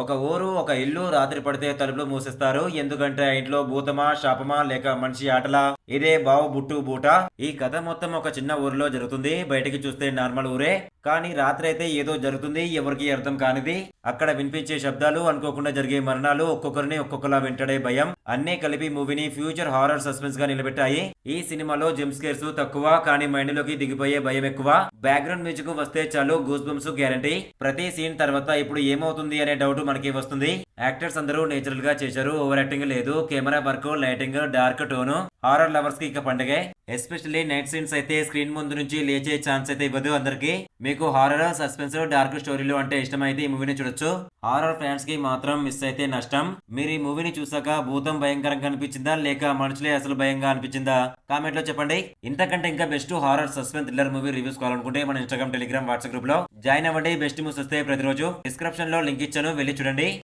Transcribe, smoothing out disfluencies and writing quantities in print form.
ఒక ఊరు, ఒక ఇల్లు రాత్రి పడితే తలుపులు మూసేస్తారు. ఎందుకంటే ఆ ఇంట్లో భూతమా, శాపమా లేక మనిషి ఆటలా? ఇదే బావు బుట్టు బూట. ఈ కథ మొత్తం ఒక చిన్న ఊరిలో జరుగుతుంది. బయటికి చూస్తే నార్మల్ ఊరే. కానీ రాత్రి అయితే ఏదో జరుగుతుంది. ఎవరికీ అర్థం కానిది. అక్కడ వినిపించే శబ్దాలు, అనుకోకుండా జరిగే మరణాలు, ఒక్కొక్కరిని ఒక్కొక్కలా వెంటాడే భయం అన్నీ కలిపి మూవీని ఫ్యూచర్ హారర్ సస్పెన్స్ గా నిలబెట్టాయి. ఈ సినిమాలో జంప్ స్కేర్స్ తక్కువ, కానీ మైండ్ లోకి దిగిపోయే భయం ఎక్కువ. బ్యాక్గ్రౌండ్ మ్యూజిక్ వస్తే చాలు గూస్ బంప్స్ గ్యారంటీ. ప్రతి సీన్ తర్వాత ఇప్పుడు ఏమవుతుంది అనే డౌట్ మనకి వస్తుంది. యాక్టర్స్ అందరూ నేచురల్ గా చేశారు. ఓవర్ యాక్టింగ్ లేదు. Camera work, lighting, dark tone horror lovers కి ఇక పండగే. ఎస్పెషల్లీ నైట్ సీన్స్ అయితే స్క్రీన్ ముందు నుంచి లేచే ఛాన్స్ అయితే ఇవ్వదు అందరికి. మీకు హారర్, సస్పెన్స్, డార్క్ స్టోరీలు అంటే ఇష్టమైతే ఈ మూవీని చూడొచ్చు. హారర్ ఫ్యాన్స్ కి మాత్రం మిస్ అయితే నష్టం. మీరు ఈ మూవీని చూసాక భూతం భయంకరంగా అనిపించిందా లేక మనుషులే అసలు భయంగా అనిపించిందా? కామెంట్ లో చెప్పండి. ఇంతకంటే ఇంకా best horror suspense thriller movie reviews కావాలనుకుంటే మన ఇన్స్టాగ్రామ్, టెలిగ్రామ్, వాట్సాప్ గ్రూప్ లో జాయిన్ అవ్వండి. బెస్ట్ మూవీస్ వస్తే ప్రతిరోజు డిస్క్రిప్షన్ లో లింక్ ఇచ్చాను, వెళ్ళి చూడండి.